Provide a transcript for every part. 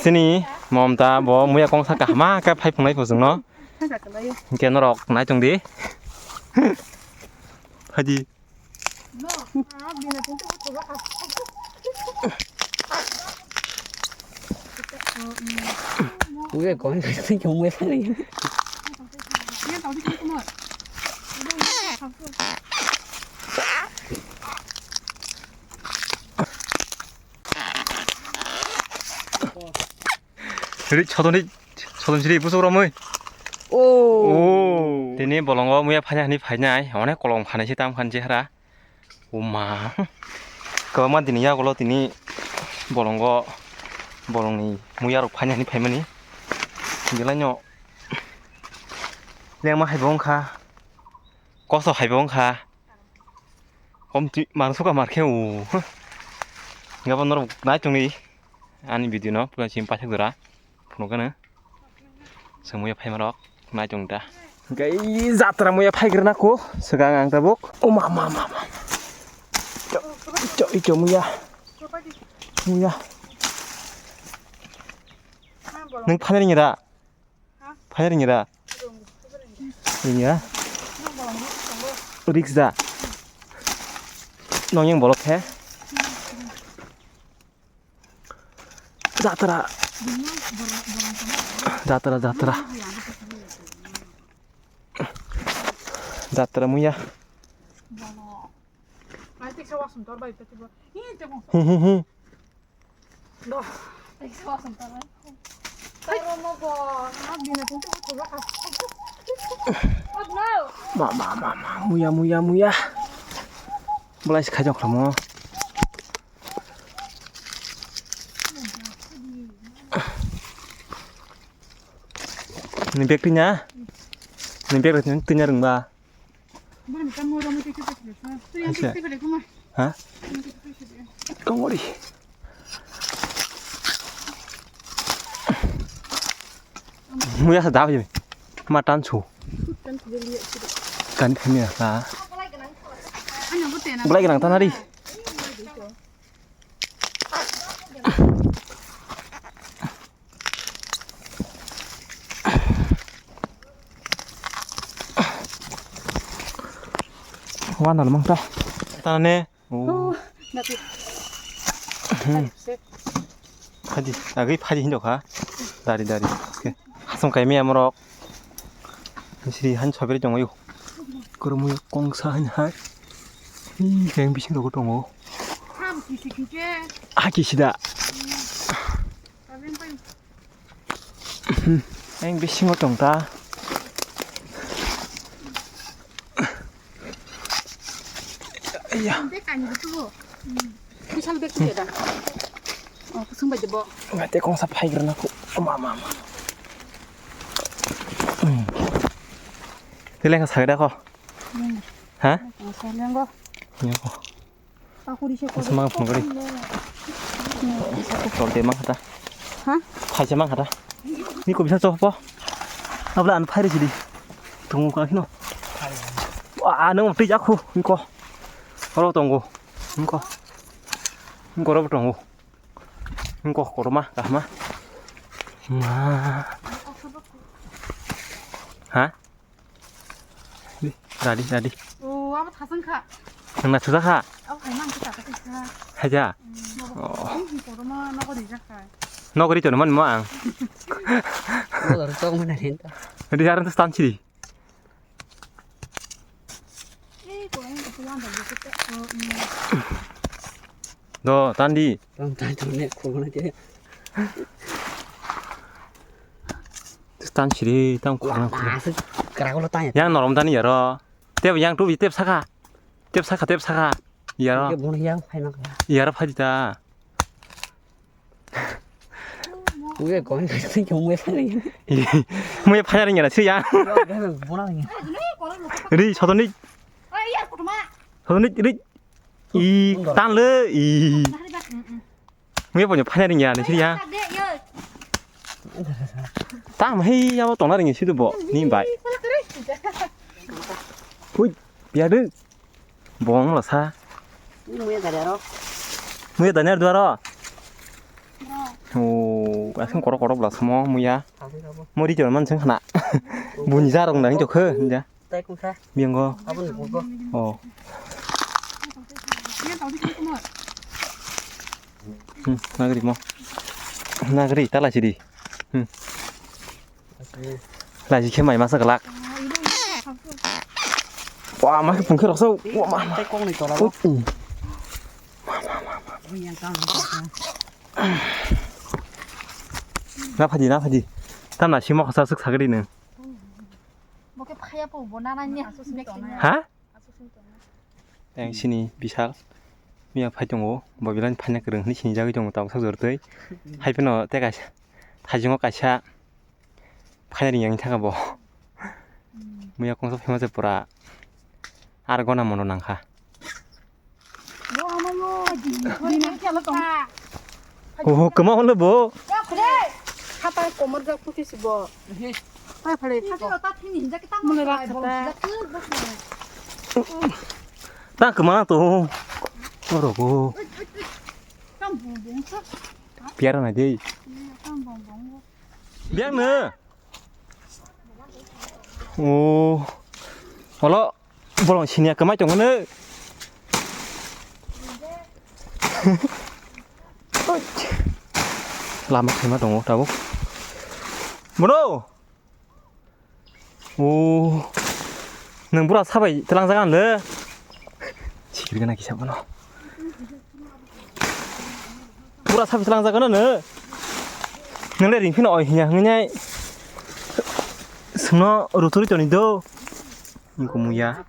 sini mom ta bo muya kong sa kahma ka phai phungai phosung no ke no rok nai chung di haji Ui có cái chung với cái này. 우리 저돈실이 무서워라며 오ทีนี้บอลงว่าเมื่อพายนี่พายไหนอ๋อเนี่ยกลองพายใช้ตามคันเจ้าละโอ้มาก็มันทีนี้ยากกว่าทีนี้บอลงก็บอลงนี่มือยากพายนี่พายมันนี่เดี๋ยวละเนาะเลี้ยงมาให้บ้องค่ะก็สอบให้บ้องค่ะผมจีมันสุกมาแค่โอ้งั้นวันนั้นนายตรงนี้อันนี้วิดีโอเนาะเพื่อชิมไปทักตัวละพวกนั้นเนอะสมุยพายมาหรอกนายจงตาGuys, zatra mo ya paiger nako. Segang ang tabok. Oh mama. Ijo mo ya. Muya. Neng panering이다. 파네ring이다. 이냐? 릭스다. 너냥 뭐렇게? zatra. Zatra mo ya. Mama, muya. Mulai sekajong kamu. Ini bag-nya. Ini bag-nya rengba. Hah? Kemori. Muya sedap je. Matan su. Kan kami lah. Boleh kenang tanah di. Wan nào mang ra ta nè 파지 아 그 파지 hinok ha 다리 오케이 하송 가이미 아무럭 실이 한 차별이 정어요 그러면 공사한 이 갱비싱 도고 동어 아 기시다 갱비싱 동다 Bisa lebih kecil dah. Oh, pusing baju bo. Nggak teh kong sapai karena aku. Mama. Kalian kasih ada kok? Hah? Saya kok. Iya kok. Aku di sini. Semangat mengeri. Kalau demang kata. Hah? Pai semang kata. Ini kok bisa coba? Apa lah an pai di sini? Tunggu kaki no. Wah, neng mesti aku. Ini kok. Kalau tunggu. Ini kok. Ini kok apa tunggu? Ini kok rumah kah mah? Hah? Tadi. Oh, apa tasan kak? Nggak susah kak? Oh, emang kita kak. Aja. Oh. Rumah nak di Jakarta. Nó có đi chỗ nó mặn mà. Nó ở trong bên này đến. Đi ra đến stan chỉ. 너 딴 디. Trong tay trong này của nó chứ. stan chỉ tao cũng. Cái nó tay. 양 너럼 다니 열어. 떼 양 두비 떼 사가. 떼 사가. 열어. Cái bốn yang phải nó. 열어 파지다. Ui có cái chung với cái này. 뭐에 파냐는 게 아니라 치야. Cái này bốn này. 우리 저돈이 이 딴르 이 뭐에 보냐 파냐는 게 아니라 치야. 땀 해야 동나는 게 싫어 뭐. 님 봐. ui biar bohong lah sa Muya tadi aro. muya tanya dua ro oh 아생 꼬락꼬락 라스모 뭐야 가보 가보. 머리 절만 정 하나 문이 자롱 나는 좋그 이제 tay cũng khác. miệng go Abang được một 어 나 그리 뭐나 그리 따라 지리 lại chỉ khi mày mà sao cả lạc wow mà cái phồng kia đọc sâu wow mà tay con này to lắm. Yang cao 나 파지 땀나 심어 가서 쓱 사그리는 뭐 cái 파야 뭐 원하나냐? 하? 당신이 비살 미야 파정오 뭐 이런 판냐 그런 흔히 신자의 정도 따고 사서들 하이변어 때가 다징어 까샤 파야리 양이 타가 뭐 미야 공서 페마세 보라 아르고나 모노난가 뭐 하나요? 우리 맹태를 또. 오 그만 올려 뭐 야 그래. 하다 꼬물 잡고 계시 뭐. 빨리 빨리. 하지로 따뜻히 이제 딱 먹어. 진짜 끝 먹어. 딱 그만 또 그러고 좀 뭉쳐. 비아라나지 좀 뭉뭉. 미안해 오 얼어 bolong sini ke macam mana lama sih mah dong tahu Bro 오 nang pura sabai telang jangan le sikit kena kisah mana pura sabai telang jangan ne nang le ring pin oi nya ngnya semua ruturi joni do 이거 뭐야?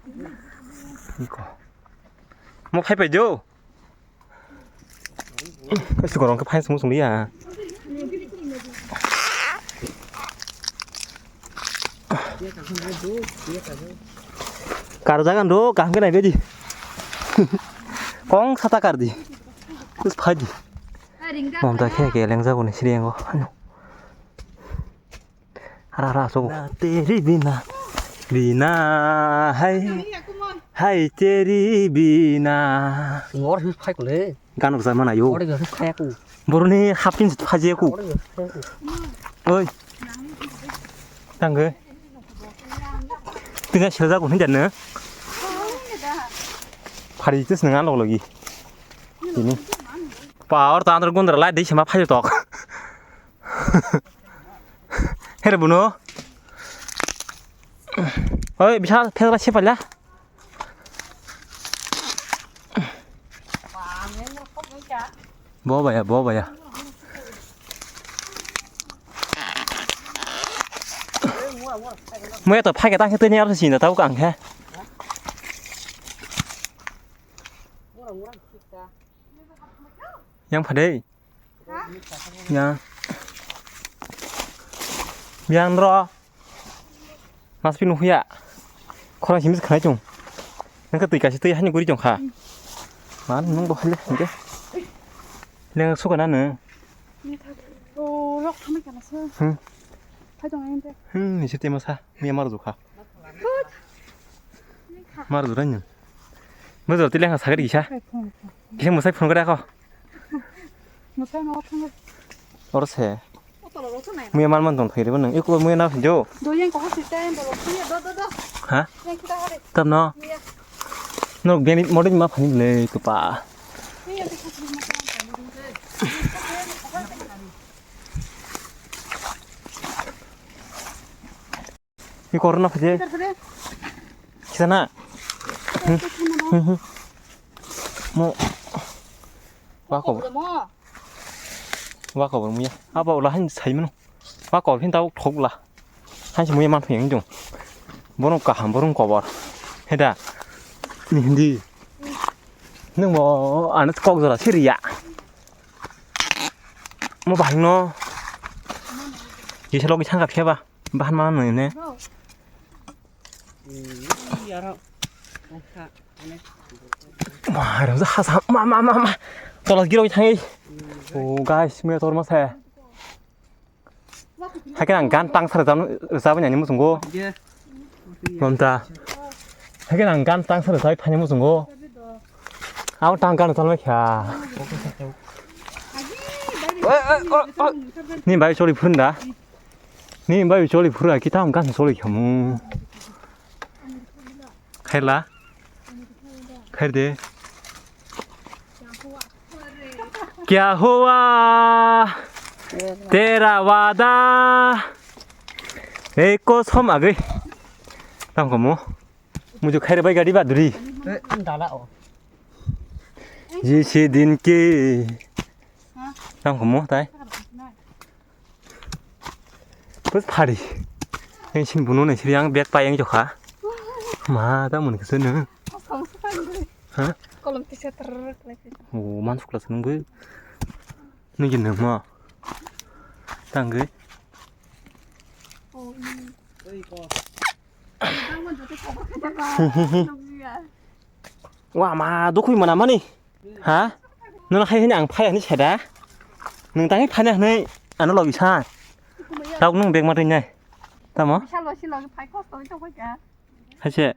이거 뭐 파이프 줘? 그래서 그런 거 파이프 무슨 소리야? 가르자간 너 간 게 나이 베지? 꽁 사다 가르디. 그래서 파지. 몸다 캐게 랭자고는 시리한 거 아니요. 알아라 저거. 때리 비나. Bina hai teri bina ngó thì phải của lê. gan được mana yo Ngó đây rất khác của. boroni hapin haje ku Ngó đây khác của. ơi tăng cái tengah selja ku hendak ne pari itu senengan lo lagi ini power tangan gondor lai dei sama phajo tok here buno ơi bisa theo siapa lah bố vậy à mới tập hai cái tăng cái tên nhau thì tao càng ha yang phải đi yang ro mas pinu ya koran himis kena chung nang ka tui ka situ hanya guri chung kha man nang bo hale nge nang suka na ne 럭 하면 괜찮았어. 파종하는데. ni situ masa mi mar du kha mar du ran mo do tilang sa gari sha khe mo sai phone ga ka 뭐 살면 어떤 거? orse 어떤 거 어떤 거? mi mar man dong thai de ban nang iko mo na jo 너 얘가 할수 있대. 너 그냥 너. ha 그냥 기다려. tam no no geni modin ma phani le tu pa 그냥 이렇게 같이 먹는 이 코로나 파제 그래. 기사나 뭐 와거 뭐? 와거 뭐야 아빠 올라 한 사이면 와거 핀다고 톡라 한시 뭐야만 평 중 뭐는 까한 번은 거봐 해다 니디 능뭐 안에 거기서 시리야 뭐 방노 이 샬록이 참갑 해봐 한만 원이네 와 이러면서 하사 마마마마 떨어져 기록이 당해 오 가이스 뭐 떨어져 해 하긴 안간 땅 사러 잡은 아니 무슨 거 뭔다 하긴 안간 땅 사러 잡이 파냐 무슨 거 아무 땅 가는 사람 야 니 마이 소리 부른다. 니 마이 소리 부르라 기타 한 간 소리 혐. खायला खायर दे क्या हुआ तेरा वादा एक को सम आ गई तम को मुझे खायर भाई गाड़ी बादुरी डाला ओ जिस दिन के तम को ताई बस फाड़ी इन सिन बुनो ने सिरियां बैग पायang जोखा मा 다 मोन kesana hah Kolom tisa terus lagi. oh masuk kelas nunggu nunggu nama tangga Oh ini. wah ma dukui mana mana nih hah nung hai ini ang pai ini seda nung tangi pai nih anu lo bisa tau nung beg mati nih tamo 실로 파이 코스 좀 보자. 하시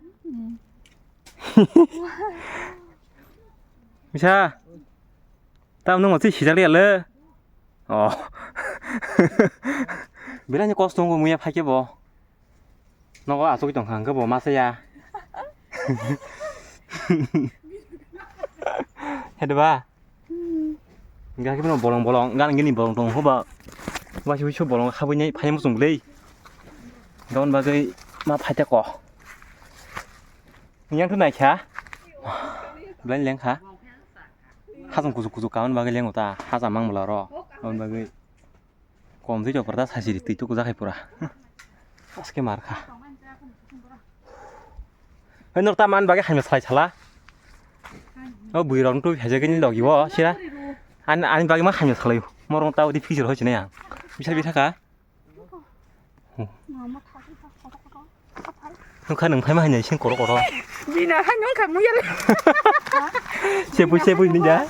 미샤 tao nung 어떻게 시작이래 어 미라니 코스톤 거 뭐야 파게 뭐 너가 아속이 동한 거뭐 마서야 해도 봐 enggak kita bolong-bolong enggak gini bolong-bolong coba masih bisa bolong kabinnya pakai musuh beli daun bagai ma pakai kok yang tu naik ya beli leng ha 하선 구석 가면 바게 랭 오다 하자 망 몰라로 온 바게 꼼지 저 버다 사실이 띠쪽 구작 해보라 어떻게 말까 너 따만 바게 하면 살 살라 부이랑 또 해적인 럭이워 싫어 아니 바게 막 하면 살아요 뭐랑 따오 디 피지로 하지네 양 미찰 비타가 너 가능 팔만 하냐 신 꼬로꼬로 미나 한용 감무야. 세부 있는자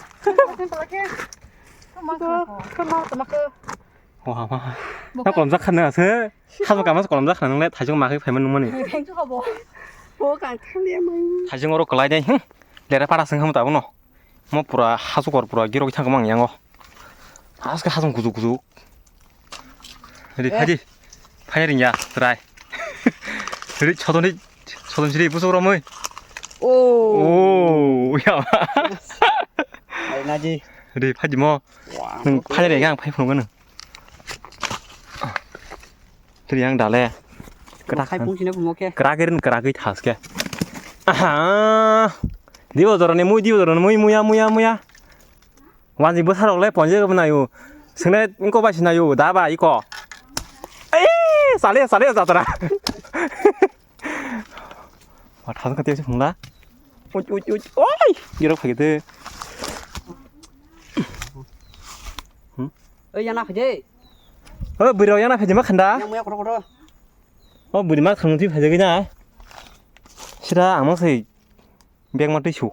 와 나 그럼 작하네 세 하도 가면서 그럼 작하는 래 다중 막이 팔면 놈이 행주가 뭐가 틀리면 다중으로 걸라이데 흥 내가 빨아서 하면 다고노 뭐 뿌라 하수거 뿌라 기록이 잠깐만 양어 하수가 하송 구두 우리 파이리냐 드라이 우리 저돈실이 무서워라며 오 야 나지 우리 파지 뭐 파이리 그냥 파이 푸는 거는 들이 양 달래 khai phun xin nó cũng ok 그라게는 다스게 아하 디오더라네 무야 완전 뭐 사러 올래 번제 그러나요 승래 인거 바시나요 나봐 이거 에이 살려 자더라 와 다섯 개 떼서 먹나 오이 이렇게 하게 ơi nhà nào phải gì bữa 양나 패지 막 한다 nhà mua có bữa 막 가는 뒤 패지 그냥 싫어 안 먹어서 백만 뜨슈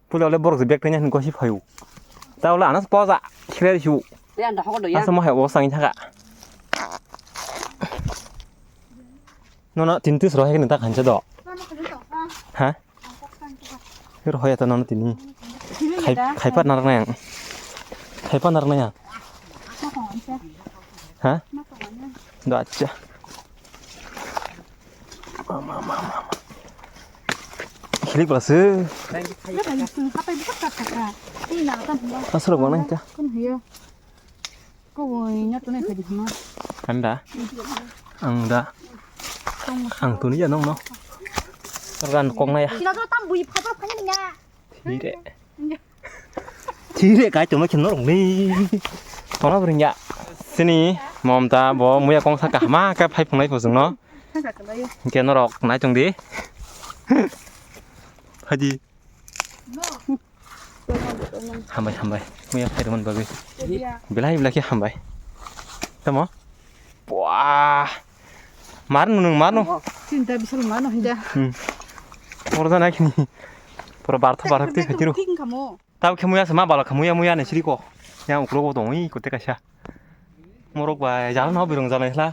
불러래 버럭서 백 되냐 거 싶어요 tao là nó bỏ ra khere chú đây ăn đã có được ăn xong rồi sang chắc ạ nó tin tức rồi hay người ta hành cho đỏ hả cái rồi tao nó tin khai phát nặng này hả đó chứ clip là sư nó sửa bằng này chứ con hiểu cô nhớ chỗ này phải được không ăn đã ăn tụi nó nó gan con này chỉ là nó tam bùi phải phải như nha chỉ để cái chúng nó chừng nó đồng đi còn nó bình nhạ xin đi mồm ta bỏ mua con sa cả má cái phải phồng này phồng sừng nó kia nó đọc nãy trong đi phải đi hambai mua phải được mình bagi bilai bilai kia hambai tamo wah marno cinta bisa mana aja orang naik ni barat tu kecil tahu kamu ya sama balak kamu ya nih siriko yang ukuran dongi ikut kasih morok bay jalan apa bilang jalan lah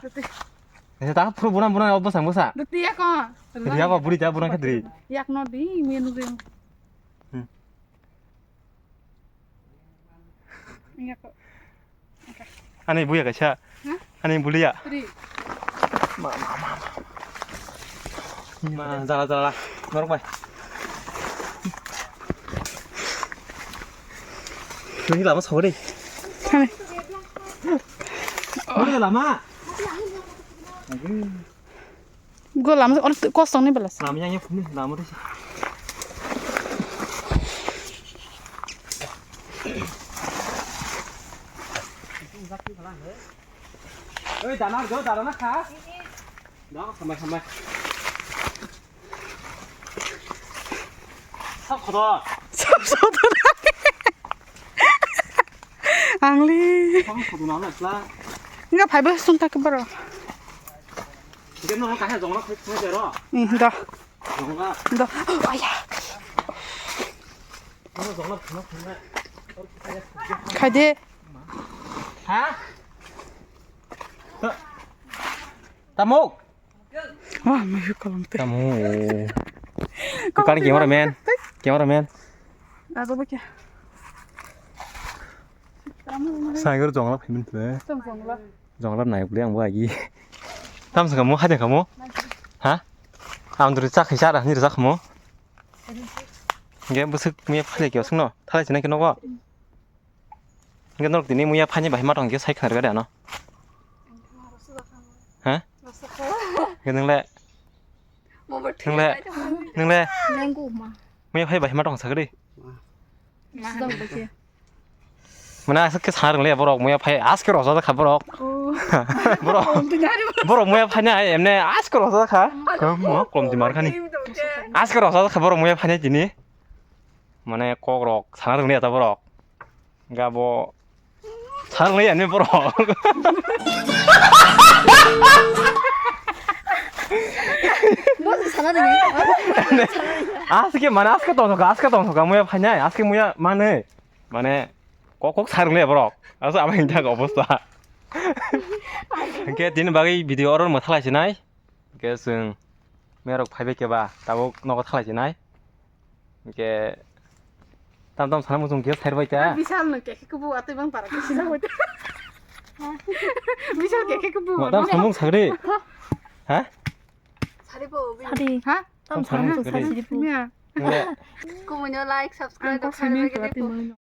saya tahu pura bulan apa sama detik ya kok dia apa buri dia bulan kediri yak no di menu yang Ini kok. Ani buya ka cha. Ani bulia. Tadi. Ma jala. Norok bai. Ini lama sore đi. Này. Ini lama. Gue lama orang tự kosong nih balas. Lama yang ini lama đi. Ơi, đàn nó khá. Đó, thầm mày. Sao khó Sop tuh. Angli. Không khó nó là Enggak phải bớt xuống tay cái bờ. cái nó cái giống nó không chơi đó. Dah. Giống nó Dah. Ayah. nó giống nó không Khai đi. hả? Tamu. Wah, mày kalau nanti. Tamu. Cái này gimana men? Gimana men? Ada apa kia? Sai cái giống nó phải mình thế. Tunggu lah. Giống nó này cũng 뭐야 이. Tam kamu 하대 kamu? hả? 안 들을 짝 해샷 아니 들을 짝 kamu? 이게 무슨 뭐야 파지 겨 승노. 타지 지내 겨 거. 이게 너 그때 뭐야 파니 많이 말한 게 사이클 가려 안 와? hả? Cái nâng lệ Yang gue mah. mấy hay bảy mắt đồng sạc đi Sudah baca. mà na cái sáng rồi bro mấy hay ask cái rồi sao bro bro bro mấy hay nha em này ask cái rồi sao không mà còn gì mà cái này ask cái rồi sao bro mấy hay gì nhỉ mà này có rồi sáng rồi ta bro gà bo sáng rồi em này bro 아스케 만에 아스카 동서가 뭐야 파냐 아스케 뭐야 만에 꼭꼭 사르래 버럭 아서 아마 인자가 없었어 이게 뒤는 바기 비디오를 못 탈라지나이 그래서 매력 800개 봐 따고 너가 탈라지나이 이게 땀땀 사람 좀 기억 살고 있자 Bisa nih kayak kebu atau bang parah sih sama itu. Bisa kayak kebu. 땀 삼봉 사그리 하? Sari. Hah? 땀 삼봉 사그리 Iya. 근데 Cô mà nhớ like, subscribe, Ăn có và phải miếng cái của này tim